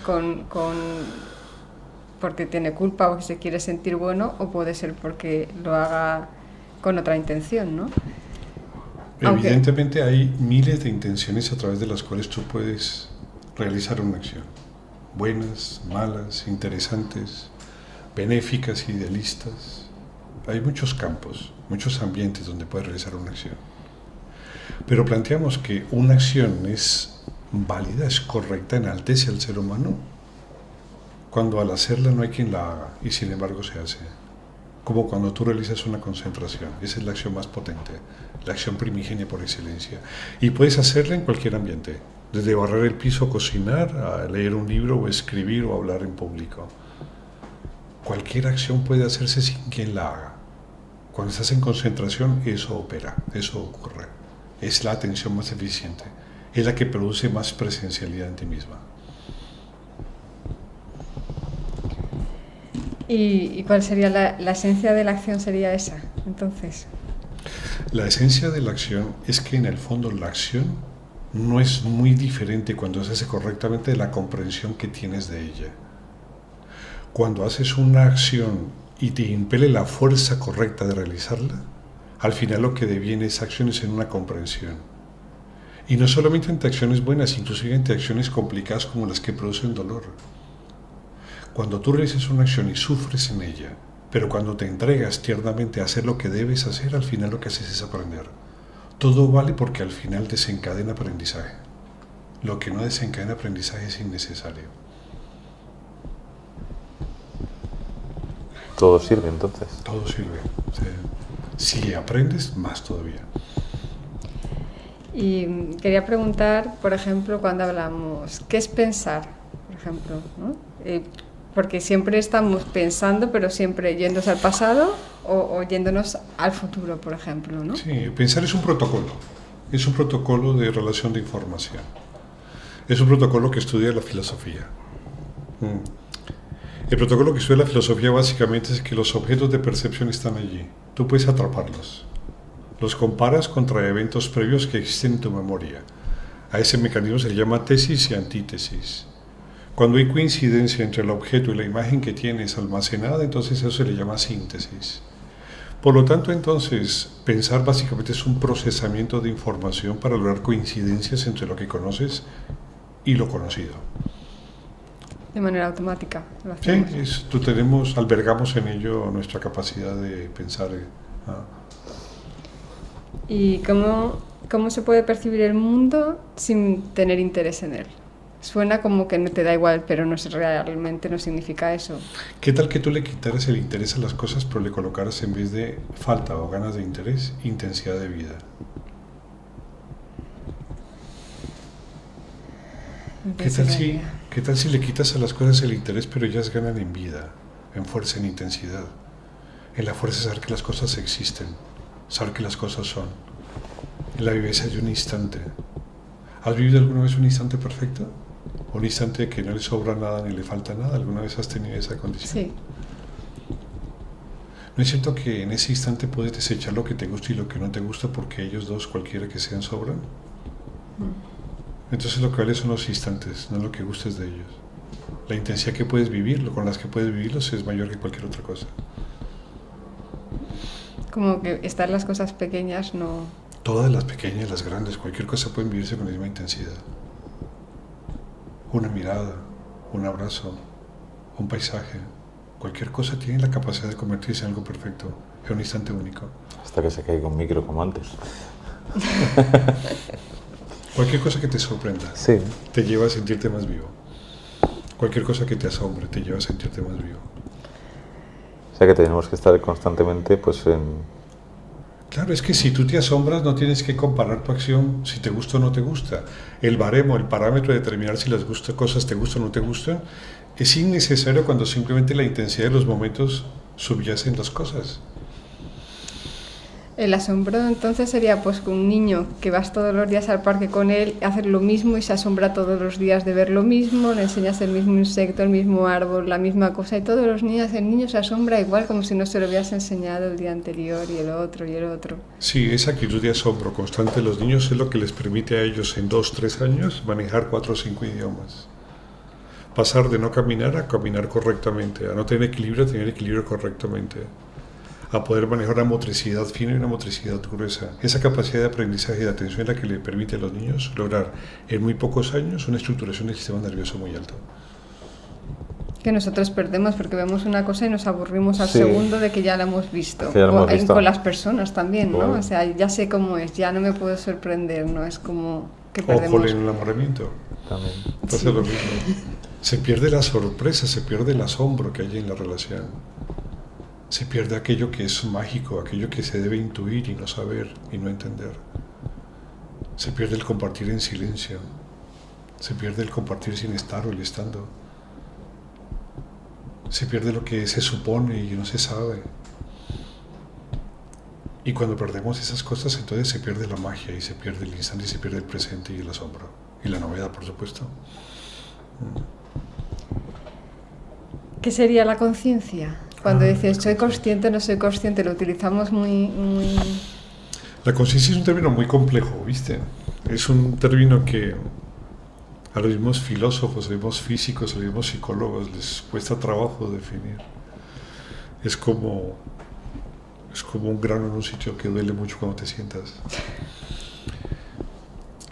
porque tiene culpa o que se quiere sentir bueno, o puede ser porque lo haga con otra intención, ¿no? Evidentemente hay miles de intenciones a través de las cuales tú puedes realizar una acción. Buenas, malas, interesantes, benéficas, idealistas. Hay muchos campos, muchos ambientes donde puedes realizar una acción. Pero planteamos que una acción es válida, es correcta, enaltece al ser humano, cuando al hacerla no hay quien la haga y sin embargo se hace. Como cuando tú realizas una concentración. Esa es la acción más potente, la acción primigenia por excelencia. Y puedes hacerla en cualquier ambiente, desde barrer el piso, cocinar, a leer un libro o escribir o hablar en público. Cualquier acción puede hacerse sin quien la haga. Cuando estás en concentración, eso opera, eso ocurre. Es la atención más eficiente, es la que produce más presencialidad en ti misma. ¿Y cuál sería la esencia de la acción? Sería esa, entonces. La esencia de la acción es que en el fondo la acción no es muy diferente cuando se hace correctamente de la comprensión que tienes de ella. Cuando haces una acción y te impele la fuerza correcta de realizarla, al final lo que deviene esa acción es en una comprensión. Y no solamente entre acciones buenas, inclusive entre acciones complicadas como las que producen dolor. Cuando tú realizas una acción y sufres en ella, pero cuando te entregas tiernamente a hacer lo que debes hacer, al final lo que haces es aprender. Todo vale porque al final desencadena aprendizaje. Lo que no desencadena aprendizaje es innecesario. Todo sirve entonces. Todo sirve. Si aprendes, más todavía. Y quería preguntar, por ejemplo, cuando hablamos, ¿qué es pensar? Por ejemplo, ¿no? Porque siempre estamos pensando, pero siempre yéndose al pasado o yéndonos al futuro, por ejemplo, ¿no? Sí, pensar es un protocolo. Es un protocolo de relación de información. Es un protocolo que estudia la filosofía. El protocolo que estudia la filosofía básicamente es que los objetos de percepción están allí. Tú puedes atraparlos. Los comparas contra eventos previos que existen en tu memoria. A ese mecanismo se le llama tesis y antítesis. Cuando hay coincidencia entre el objeto y la imagen que tienes almacenada, entonces eso se le llama síntesis. Por lo tanto, entonces, pensar básicamente es un procesamiento de información para lograr coincidencias entre lo que conoces y lo conocido. De manera automática. Lo hacemos. Sí, albergamos en ello nuestra capacidad de pensar. ¿Y cómo se puede percibir el mundo sin tener interés en él? Suena como que no te da igual, pero realmente no significa eso. ¿Qué tal que tú le quitaras el interés a las cosas, pero le colocaras en vez de falta o ganas de interés, intensidad de vida? ¿Qué tal si le quitas a las cosas el interés, pero ellas ganan en vida, en fuerza, en intensidad? En la fuerza de saber que las cosas existen, saber que las cosas son. En la vivencia de un instante. ¿Has vivido alguna vez un instante perfecto? ¿Un instante que no le sobra nada ni le falta nada? ¿Alguna vez has tenido esa condición? Sí. ¿No es cierto que en ese instante puedes desechar lo que te gusta y lo que no te gusta porque ellos dos, cualquiera que sean, sobran? Entonces lo que vale son los instantes, no lo que gustes de ellos. La intensidad que puedes vivirlo, con las que puedes vivirlos, es mayor que cualquier otra cosa. Como que estar las cosas pequeñas no... Todas las pequeñas, las grandes, cualquier cosa pueden vivirse con la misma intensidad. Una mirada, un abrazo, un paisaje, cualquier cosa tiene la capacidad de convertirse en algo perfecto, en un instante único. Hasta que se caiga un micro como antes. Cualquier cosa que te sorprenda, sí, te lleva a sentirte más vivo. Cualquier cosa que te asombre te lleva a sentirte más vivo. O sea que tenemos que estar constantemente pues Claro, es que si tú te asombras no tienes que comparar tu acción si te gusta o no te gusta. El baremo, el parámetro de determinar si las cosas te gustan o no te gustan, es innecesario cuando simplemente la intensidad de los momentos subyacen las cosas. El asombro entonces sería pues que un niño que vas todos los días al parque con él, hacer lo mismo y se asombra todos los días de ver lo mismo, le enseñas el mismo insecto, el mismo árbol, la misma cosa y todos los días el niño se asombra igual como si no se lo hubieras enseñado el día anterior y el otro y el otro. Sí, esa actitud de asombro constante de los niños es lo que les permite a ellos en 2-3 años manejar 4 o 5 idiomas. Pasar de no caminar a caminar correctamente, a no tener equilibrio a tener equilibrio correctamente, a poder manejar una motricidad fina y una motricidad gruesa. Esa capacidad de aprendizaje y de atención es la que le permite a los niños lograr en muy pocos años una estructuración del sistema nervioso muy alta. Que nosotros perdemos porque vemos una cosa y nos aburrimos al Sí. segundo de que ya la hemos visto. Que ya la hemos visto. Con las personas también, ¿no? Bueno. O sea, ya sé cómo es, ya no me puedo sorprender, ¿no? Es como que perdemos. Ojo en el enamoramiento. También. Pasa Sí. lo mismo. Se pierde la sorpresa, se pierde el asombro que hay en la relación. Se pierde aquello que es mágico, aquello que se debe intuir y no saber y no entender. Se pierde el compartir en silencio. Se pierde el compartir sin estar o el estando. Se pierde lo que se supone y no se sabe. Y cuando perdemos esas cosas, entonces se pierde la magia y se pierde el instante y se pierde el presente y el asombro. Y la novedad, por supuesto. ¿Qué sería la conciencia? Cuando dices soy consciente, no soy consciente, lo utilizamos muy... La conciencia es un término muy complejo, ¿viste? Es un término que a los mismos filósofos, a los mismos físicos, a los mismos psicólogos les cuesta trabajo definir. Es como un grano en un sitio que duele mucho cuando te sientas.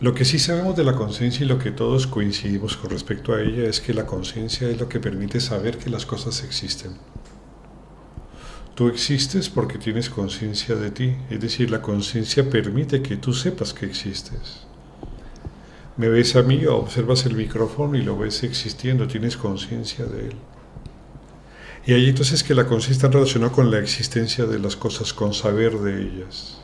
Lo que sí sabemos de la conciencia y lo que todos coincidimos con respecto a ella es que la conciencia es lo que permite saber que las cosas existen. Tú existes porque tienes conciencia de ti, es decir, la conciencia permite que tú sepas que existes. Me ves a mí, observas el micrófono y lo ves existiendo, tienes conciencia de él. Y ahí entonces que la conciencia está relacionada con la existencia de las cosas, con saber de ellas.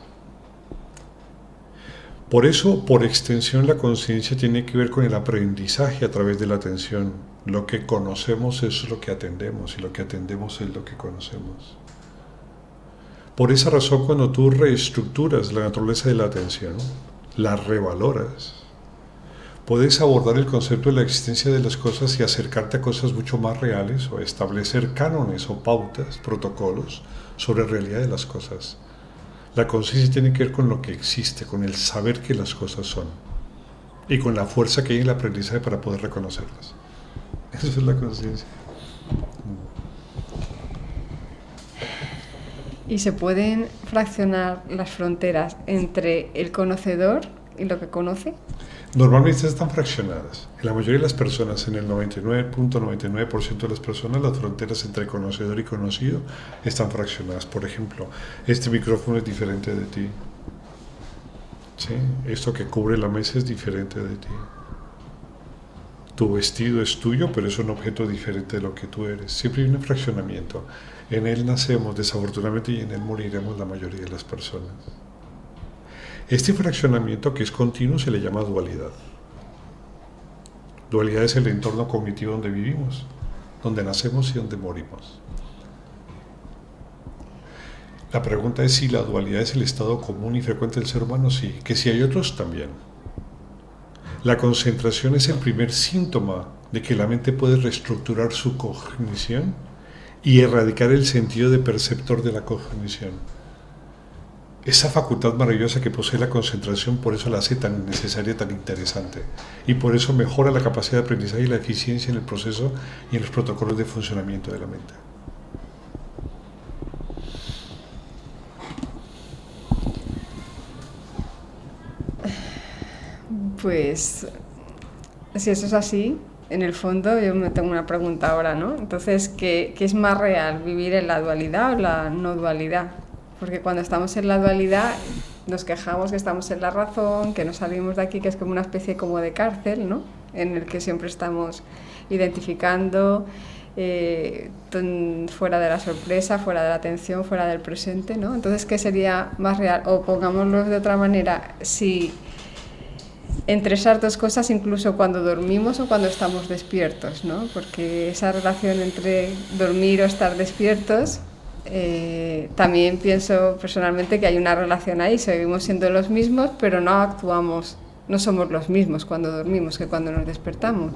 Por eso, por extensión, la conciencia tiene que ver con el aprendizaje a través de la atención. Lo que conocemos es lo que atendemos y lo que atendemos es lo que conocemos. Por esa razón, cuando tú reestructuras la naturaleza de la atención, la revaloras, puedes abordar el concepto de la existencia de las cosas y acercarte a cosas mucho más reales o establecer cánones o pautas, protocolos sobre la realidad de las cosas. La conciencia tiene que ver con lo que existe, con el saber que las cosas son y con la fuerza que hay en el aprendizaje para poder reconocerlas. Eso es la conciencia. Y se pueden fraccionar las fronteras entre el conocedor y lo que conoce. Normalmente están fraccionadas. En la mayoría de las personas, en el 99.99% de las personas, las fronteras entre conocedor y conocido están fraccionadas. Por ejemplo, este micrófono es diferente de ti. ¿Sí? Esto que cubre la mesa es diferente de ti. Tu vestido es tuyo, pero es un objeto diferente de lo que tú eres. Siempre hay un fraccionamiento. En él nacemos, desafortunadamente, y en él moriremos la mayoría de las personas. Este fraccionamiento, que es continuo, se le llama dualidad. Dualidad es el entorno cognitivo donde vivimos, donde nacemos y donde morimos. La pregunta es si la dualidad es el estado común y frecuente del ser humano. Sí, que si hay otros, también. La concentración es el primer síntoma de que la mente puede reestructurar su cognición y erradicar el sentido de perceptor de la cognición. Esa facultad maravillosa que posee la concentración, por eso la hace tan necesaria, tan interesante. Y por eso mejora la capacidad de aprendizaje y la eficiencia en el proceso y en los protocolos de funcionamiento de la mente. Pues, si eso es así, en el fondo yo me tengo una pregunta ahora, ¿no? Entonces, ¿qué es más real, vivir en la dualidad o la no dualidad? Porque cuando estamos en la dualidad nos quejamos que estamos en la razón, que no salimos de aquí, que es como una especie como de cárcel, ¿no? En el que siempre estamos identificando fuera de la sorpresa, fuera de la atención, fuera del presente, ¿no? Entonces, ¿qué sería más real? O pongámoslo de otra manera, si entre esas dos cosas, incluso cuando dormimos o cuando estamos despiertos, ¿no? Porque esa relación entre dormir o estar despiertos, también pienso personalmente que hay una relación ahí, seguimos siendo los mismos, pero no actuamos, no somos los mismos cuando dormimos que cuando nos despertamos.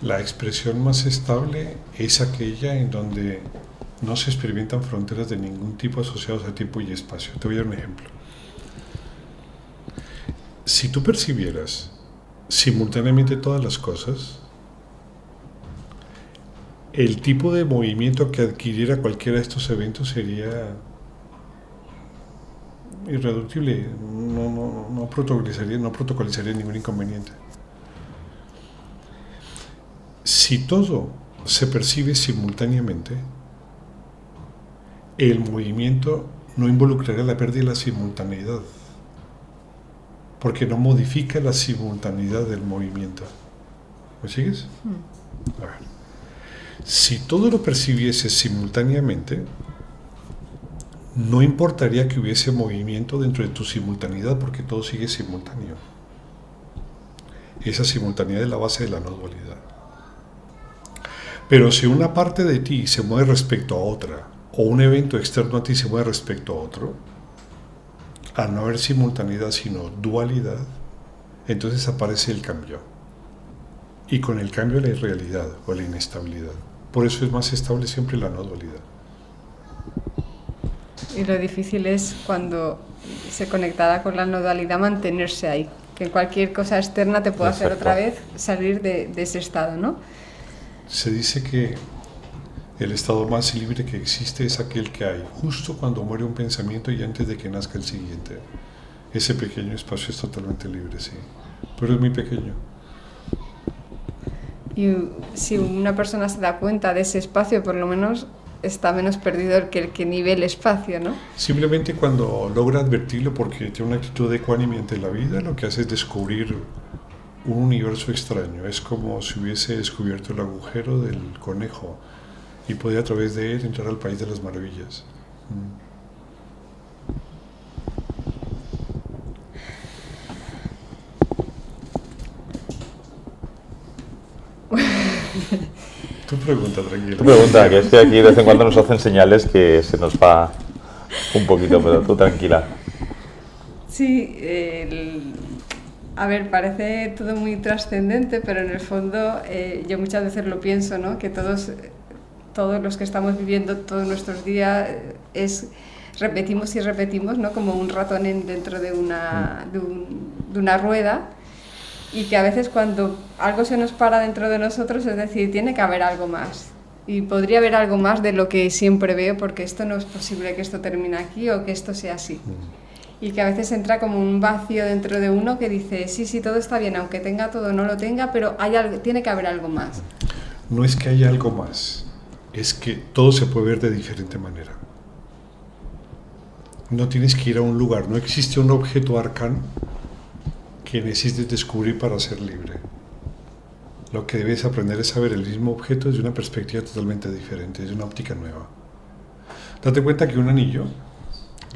La expresión más estable es aquella en donde no se experimentan fronteras de ningún tipo asociadas a tiempo y espacio. Te voy a dar un ejemplo. Si tú percibieras simultáneamente todas las cosas, el tipo de movimiento que adquiriera cualquiera de estos eventos sería irreductible, no protocolizaría ningún inconveniente. Si todo se percibe simultáneamente, el movimiento no involucraría la pérdida de la simultaneidad, porque no modifica la simultaneidad del movimiento. ¿Me sigues? A ver. Si todo lo percibiese simultáneamente, no importaría que hubiese movimiento dentro de tu simultaneidad, porque todo sigue simultáneo. Esa simultaneidad es la base de la no dualidad. Pero si una parte de ti se mueve respecto a otra, o un evento externo a ti se mueve respecto a otro, al no haber simultaneidad sino dualidad, entonces aparece el cambio. Y con el cambio la irrealidad o la inestabilidad. Por eso es más estable siempre la no dualidad. Y lo difícil es cuando se conectará con la no dualidad mantenerse ahí. Que cualquier cosa externa te puede hacer otra vez salir de ese estado, ¿no? Se dice que el estado más libre que existe es aquel que hay justo cuando muere un pensamiento y antes de que nazca el siguiente. Ese pequeño espacio es totalmente libre, sí, pero es muy pequeño. Y si una persona se da cuenta de ese espacio, por lo menos está menos perdido que el que nive el espacio, ¿no? Simplemente cuando logra advertirlo, porque tiene una actitud de ecuánime ante la vida, lo que hace es descubrir un universo extraño. Es como si hubiese descubierto el agujero del conejo y podía a través de él entrar al país de las maravillas. Tu pregunta, tranquilo. Tu pregunta, que es que aquí de vez en cuando nos hacen señales que se nos va un poquito, pero tú tranquila. Sí, a ver, parece todo muy trascendente, pero en el fondo yo muchas veces lo pienso, ¿no? Que todos los que estamos viviendo todos nuestros días repetimos y repetimos, ¿no? Como un ratón dentro de una rueda, y que a veces cuando algo se nos para dentro de nosotros, es decir, tiene que haber algo más. Y podría haber algo más de lo que siempre veo, porque esto no es posible que esto termine aquí o que esto sea así. Y que a veces entra como un vacío dentro de uno que dice, sí, todo está bien, aunque tenga todo o no lo tenga, pero tiene que haber algo más. No es que haya algo más, es que todo se puede ver de diferente manera. No tienes que ir a un lugar, no existe un objeto arcano que necesites descubrir para ser libre. Lo que debes aprender es saber el mismo objeto desde una perspectiva totalmente diferente, desde una óptica nueva. Date cuenta que un anillo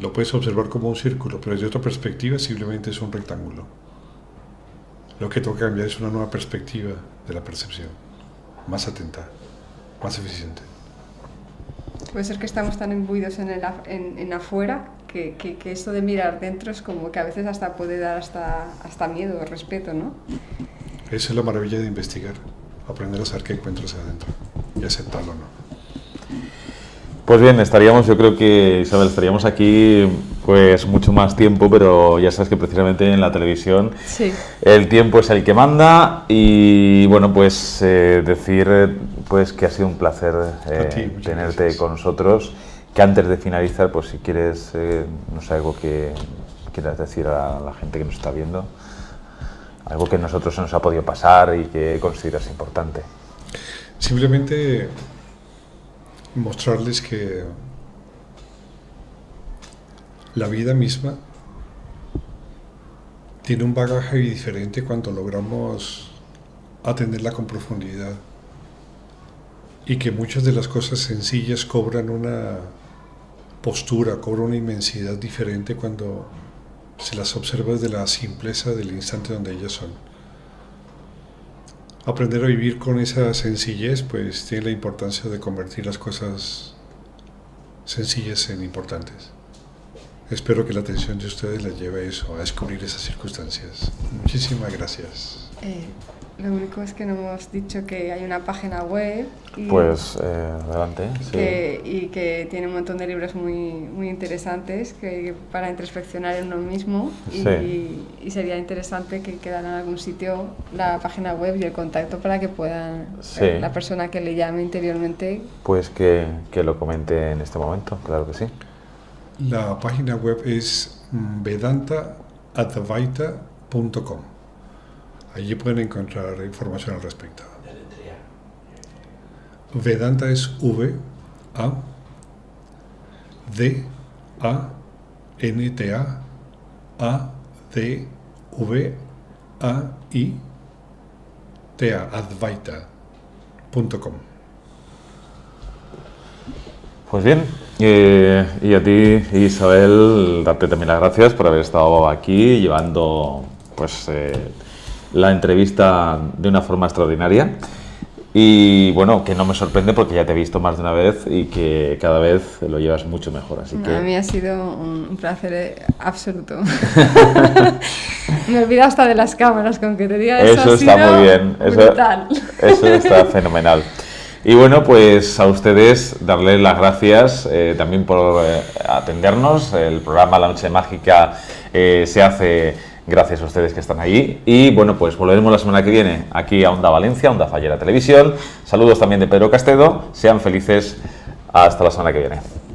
lo puedes observar como un círculo, pero desde otra perspectiva simplemente es un rectángulo. Lo que toca cambiar es una nueva perspectiva de la percepción, más atenta, más eficiente. Puede ser que estamos tan imbuidos en afuera que esto de mirar dentro es como que a veces hasta puede dar hasta miedo o respeto, ¿no? Esa es la maravilla de investigar, aprender a saber qué encuentras adentro y aceptarlo o no. Pues bien, yo creo que, Isabel, estaríamos aquí pues mucho más tiempo, pero ya sabes que precisamente en la televisión sí, el tiempo es el que manda y bueno, pues decir pues que ha sido un placer tenerte gracias con nosotros, que antes de finalizar, pues si quieres, no sé, algo que quieras decir a la gente que nos está viendo, algo que a nosotros se nos ha podido pasar y que consideras importante. Simplemente mostrarles que la vida misma tiene un bagaje diferente cuando logramos atenderla con profundidad. y que muchas de las cosas sencillas cobran una postura, cobran una inmensidad diferente cuando se las observa desde la simpleza del instante donde ellas son. Aprender a vivir con esa sencillez pues tiene la importancia de convertir las cosas sencillas en importantes. Espero que la atención de ustedes les lleve a eso, a descubrir esas circunstancias. Muchísimas gracias. Lo único es que no hemos dicho que hay una página web y, Pues adelante. Sí. y que tiene un montón de libros muy interesantes para introspeccionar en uno mismo y sería interesante que quedara en algún sitio la página web y el contacto para que puedan la persona que le llame interiormente. Pues que lo comente en este momento, claro que sí. La página web es vedanta.advaita.com. Allí pueden encontrar información al respecto. Vedanta es V-A-D-A-N-T-A-A-D-V-A-I-T-A, advaita.com. Pues bien, y a ti, Isabel, darte también las gracias por haber estado aquí llevando pues la entrevista de una forma extraordinaria. Y bueno, que no me sorprende porque ya te he visto más de una vez y que cada vez lo llevas mucho mejor. Así que... A mí ha sido un placer absoluto. Me olvido hasta de las cámaras, con que te diga eso ha está sido muy bien. brutal. Eso está fenomenal. Y bueno, pues a ustedes darles las gracias también por atendernos. El programa La Noche Mágica se hace gracias a ustedes que están ahí. Y bueno, pues volveremos la semana que viene aquí a Onda Valencia, Onda Fallera Televisión. Saludos también de Pedro Castedo. Sean felices. Hasta la semana que viene.